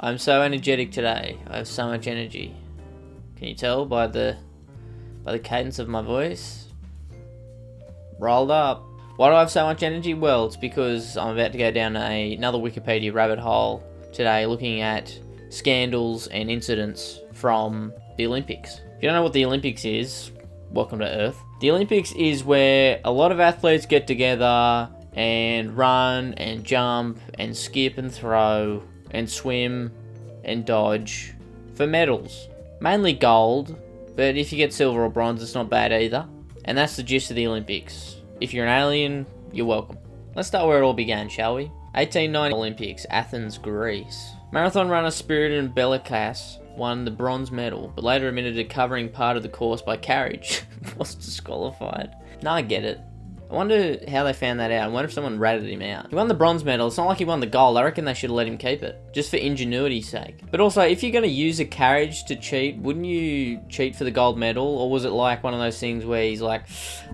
I'm so energetic today. I have so much energy. Can you tell by the cadence of my voice? Rolled up. Why do I have so much energy? Well, it's because I'm about to go down another Wikipedia rabbit hole today looking at scandals and incidents from the Olympics. If you don't know what the Olympics is, welcome to Earth. The Olympics is where a lot of athletes get together and run and jump and skip and throw and swim and dodge for medals. Mainly gold, but if you get silver or bronze, it's not bad either. And that's the gist of the Olympics. If you're an alien, you're welcome. Let's start where it all began, shall we? 1890 Olympics, Athens, Greece. Marathon runner Spiridion Bellikas won the bronze medal, but later admitted to covering part of the course by carriage. Was disqualified. No, I get it. I wonder how they found that out. I wonder if someone ratted him out. He won the bronze medal. It's not like he won the gold. I reckon they should have let him keep it, just for ingenuity's sake. But also, if you're going to use a carriage to cheat, wouldn't you cheat for the gold medal? Or was it like one of those things where he's like,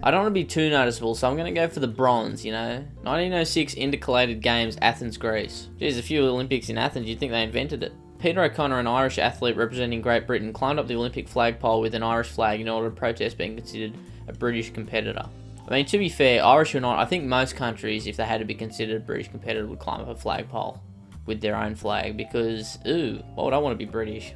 I don't want to be too noticeable, so I'm going to go for the bronze, you know? 1906 Intercalated Games, Athens, Greece. Geez, a few Olympics in Athens, you'd think they invented it. Peter O'Connor, an Irish athlete representing Great Britain, climbed up the Olympic flagpole with an Irish flag in order to protest being considered a British competitor. I mean, to be fair, Irish or not, I think most countries, if they had to be considered a British competitor, would climb up a flagpole with their own flag because, ooh, why would I want to be British?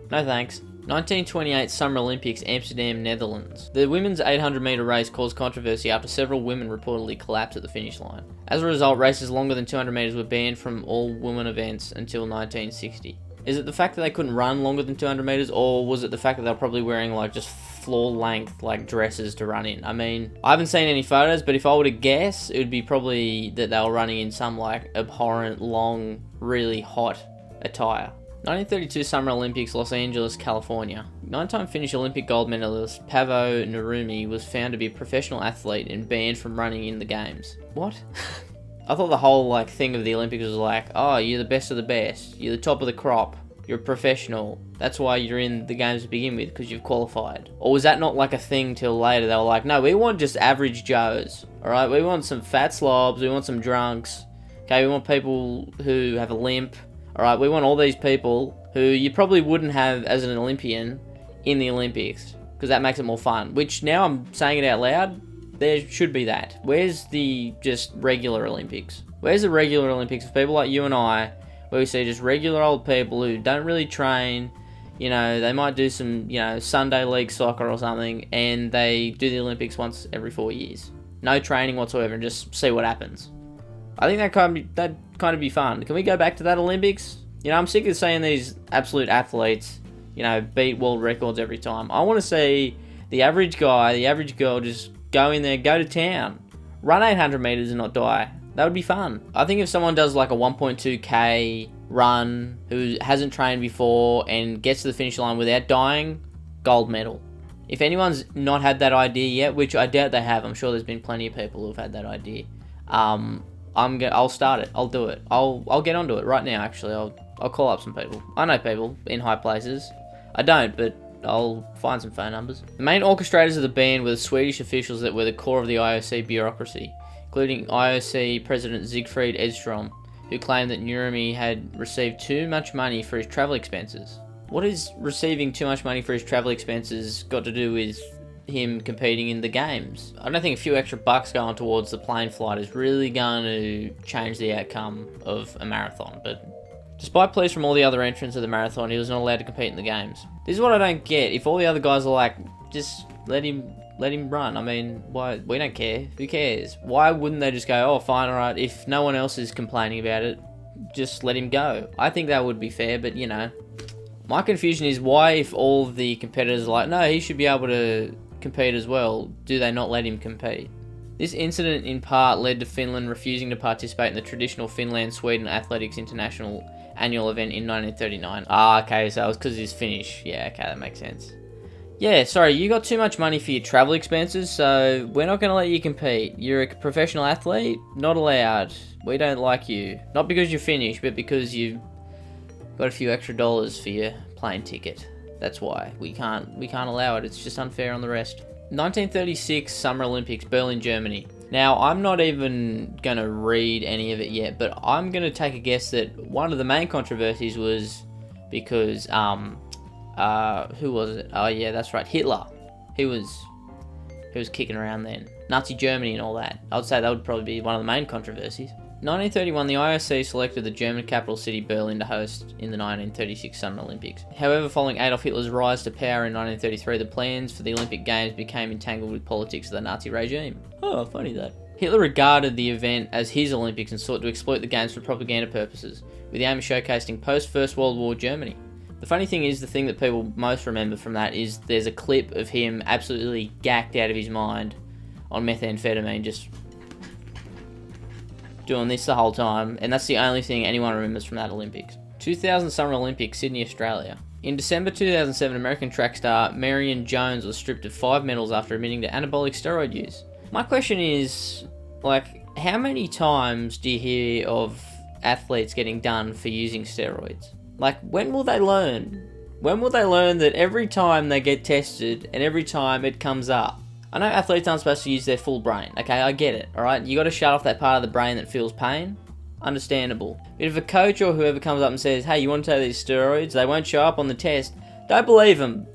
No thanks. 1928 Summer Olympics, Amsterdam, Netherlands. The women's 800 metre race caused controversy after several women reportedly collapsed at the finish line. As a result, races longer than 200 metres were banned from all women events until 1960. Is it the fact that they couldn't run longer than 200 metres, or was it the fact that they were probably wearing like just floor-length like dresses to run in? I mean, I haven't seen any photos, but if I were to guess, it would be probably that they were running in some like abhorrent, long, really hot attire. 1932 Summer Olympics, Los Angeles, California. 9-time Finnish Olympic gold medalist Paavo Nurmi was found to be a professional athlete and banned from running in the games. What? I thought the whole like thing of the Olympics was like, oh, you're the best of the best, you're the top of the crop, you're a professional, that's why you're in the games to begin with, because you've qualified. Or was that not like a thing till later? They were like, no, we want just average Joes, alright? We want some fat slobs, we want some drunks, okay? We want people who have a limp, alright? We want all these people who you probably wouldn't have as an Olympian in the Olympics, because that makes it more fun. Which, now I'm saying it out loud, there should be that. Where's the just regular Olympics? Where's the regular Olympics for people like you and I, where we see just regular old people who don't really train, you know, they might do some, you know, Sunday league soccer or something, and they do the Olympics once every 4 years. No training whatsoever, and just see what happens. I think that'd kind of be fun. Can we go back to that Olympics? You know, I'm sick of seeing these absolute athletes, you know, beat world records every time. I want to see the average guy, the average girl just go in there, go to town, run 800 metres and not die. That would be fun. I think if someone does like a 1.2k run who hasn't trained before and gets to the finish line without dying, gold medal. If anyone's not had that idea yet, which I doubt they have, I'm sure there's been plenty of people who've had that idea. I'll start it. I'll do it. I'll get onto it right now. Actually, I'll call up some people. I know people in high places. I don't, but I'll find some phone numbers. The main orchestrators of the ban were the Swedish officials that were the core of the IOC bureaucracy, including IOC President Siegfried Edstrom, who claimed that Nurmi had received too much money for his travel expenses. What is receiving too much money for his travel expenses got to do with him competing in the games? I don't think a few extra bucks going towards the plane flight is really going to change the outcome of a marathon, but despite pleas from all the other entrants of the marathon, he was not allowed to compete in the games. This is what I don't get. If all the other guys are like, just let him run. I mean, why? We don't care. Who cares? Why wouldn't they just go, oh, fine, alright, if no one else is complaining about it, just let him go. I think that would be fair, but you know. My confusion is why, if all the competitors are like, no, he should be able to compete as well, do they not let him compete? This incident in part led to Finland refusing to participate in the traditional Finland-Sweden Athletics International annual event in 1939. Okay, so it was because he's Finnish. Yeah, okay, that makes sense. Yeah, sorry, you got too much money for your travel expenses, so we're not going to let you compete. You're a professional athlete, not allowed. We don't like you. Not because you're Finnish, but because you've got a few extra dollars for your plane ticket. That's why. We can't allow it. It's just unfair on the rest. 1936 Summer Olympics, Berlin, Germany. Now, I'm not even going to read any of it yet, but I'm going to take a guess that one of the main controversies was because, who was it? Oh yeah, that's right, Hitler. He was kicking around then. Nazi Germany and all that. I would say that would probably be one of the main controversies. 1931, the IOC selected the German capital city Berlin to host in the 1936 Summer Olympics. However, following Adolf Hitler's rise to power in 1933, the plans for the Olympic Games became entangled with politics of the Nazi regime. Oh, funny that. Hitler regarded the event as his Olympics and sought to exploit the Games for propaganda purposes, with the aim of showcasing post-First World War Germany. The funny thing is, the thing that people most remember from that is there's a clip of him absolutely gacked out of his mind on methamphetamine, just doing this the whole time, and that's the only thing anyone remembers from that Olympics. 2000 Summer Olympics, Sydney, Australia. In December 2007, American track star Marion Jones was stripped of 5 medals after admitting to anabolic steroid use. My question is, like, how many times do you hear of athletes getting done for using steroids? Like, when will they learn? When will they learn that every time they get tested and every time it comes up? I know athletes aren't supposed to use their full brain, okay, I get it, alright? You gotta shut off that part of the brain that feels pain. Understandable. But if a coach or whoever comes up and says, hey, you want to take these steroids, they won't show up on the test, don't believe them.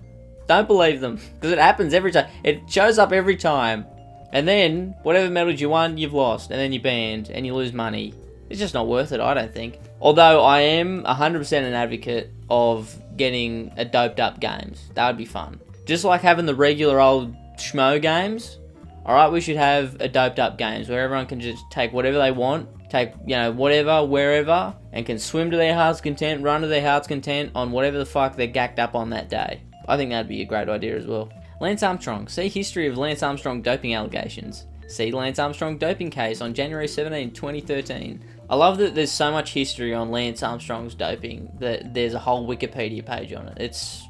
Don't believe them. Because it happens every time. It shows up every time. And then, whatever medals you won, you've lost. And then you're banned, and you lose money. It's just not worth it, I don't think. Although I am 100% an advocate of getting a doped up games. That would be fun. Just like having the regular old schmo games. Alright, we should have a doped up games where everyone can just take whatever they want, take, you know, whatever, wherever, and can swim to their heart's content, run to their heart's content on whatever the fuck they're gacked up on that day. I think that'd be a great idea as well. Lance Armstrong. See history of Lance Armstrong doping allegations. See Lance Armstrong doping case on January 17, 2013. I love that there's so much history on Lance Armstrong's doping that there's a whole Wikipedia page on it. It's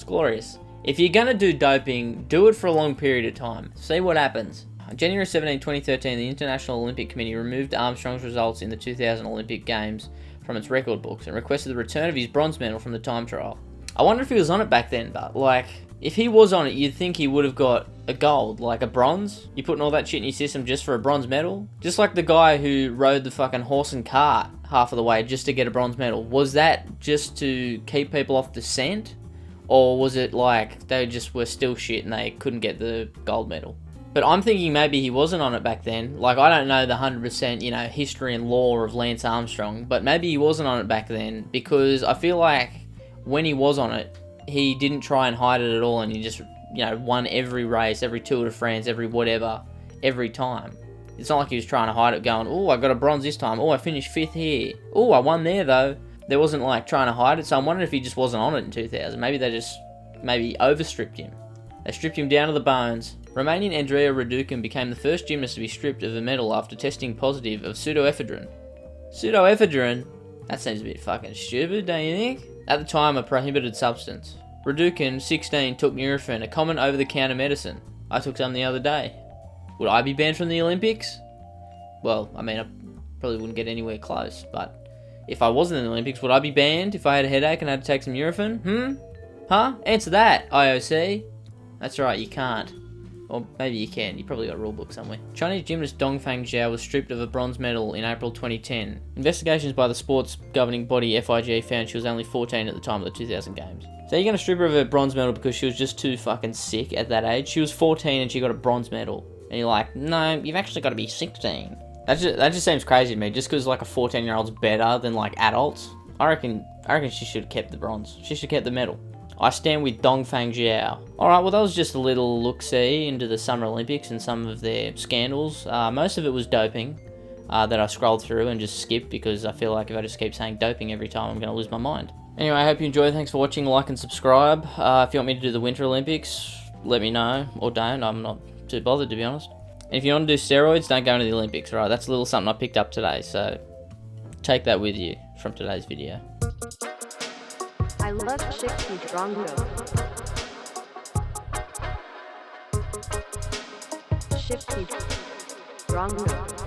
glorious. If you're going to do doping, do it for a long period of time. See what happens. On January 17, 2013, the International Olympic Committee removed Armstrong's results in the 2000 Olympic Games from its record books and requested the return of his bronze medal from the time trial. I wonder if he was on it back then, but, like, if he was on it, you'd think he would have got a gold, like a bronze. You're putting all that shit in your system just for a bronze medal? Just like the guy who rode the fucking horse and cart half of the way just to get a bronze medal. Was that just to keep people off the scent? Or was it like they just were still shit and they couldn't get the gold medal? But I'm thinking maybe he wasn't on it back then. Like, I don't know the 100%, you know, history and lore of Lance Armstrong, but maybe he wasn't on it back then because I feel like when he was on it, he didn't try and hide it at all and he just, you know, won every race, every Tour de France, every whatever, every time. It's not like he was trying to hide it going, oh, I got a bronze this time. Oh, I finished 5th here. Oh, I won there though. There wasn't like trying to hide it, so I'm wondering if he just wasn't on it in 2000. Maybe they just overstripped him. They stripped him down to the bones. Romanian Andrea Raducan became the first gymnast to be stripped of a medal after testing positive of pseudoephedrine. Pseudoephedrine? That seems a bit fucking stupid, don't you think? At the time, a prohibited substance. Raducan, 16, took Nurofen, a common over-the-counter medicine. I took some the other day. Would I be banned from the Olympics? Well, I mean, I probably wouldn't get anywhere close, but if I wasn't in the Olympics, would I be banned if I had a headache and had to take some Nurofen? Huh? Answer that, IOC. That's right, you can't. Or maybe you can. You probably got a rule book somewhere. Chinese gymnast Dongfang Zhao was stripped of a bronze medal in April 2010. Investigations by the sports governing body FIG found she was only 14 at the time of the 2000 Games. So you're going to strip her of a bronze medal because she was just too fucking sick at that age? She was 14 and she got a bronze medal. And you're like, no, you've actually got to be 16. That just seems crazy to me. Just because like a 14-year-old's better than like adults. I reckon she should have kept the bronze. She should have kept the medal. I stand with Dongfang Zhao. Alright, well that was just a little look-see into the Summer Olympics and some of their scandals. Most of it was doping that I scrolled through and just skipped because I feel like if I just keep saying doping every time I'm going to lose my mind. Anyway, I hope you enjoyed. Thanks for watching. Like and subscribe. If you want me to do the Winter Olympics, let me know. Or don't. I'm not too bothered, to be honest. And if you want to do steroids, don't go into the Olympics. Alright, that's a little something I picked up today. So take that with you from today's video. I love Shifty Drongo. Shifty Drongo.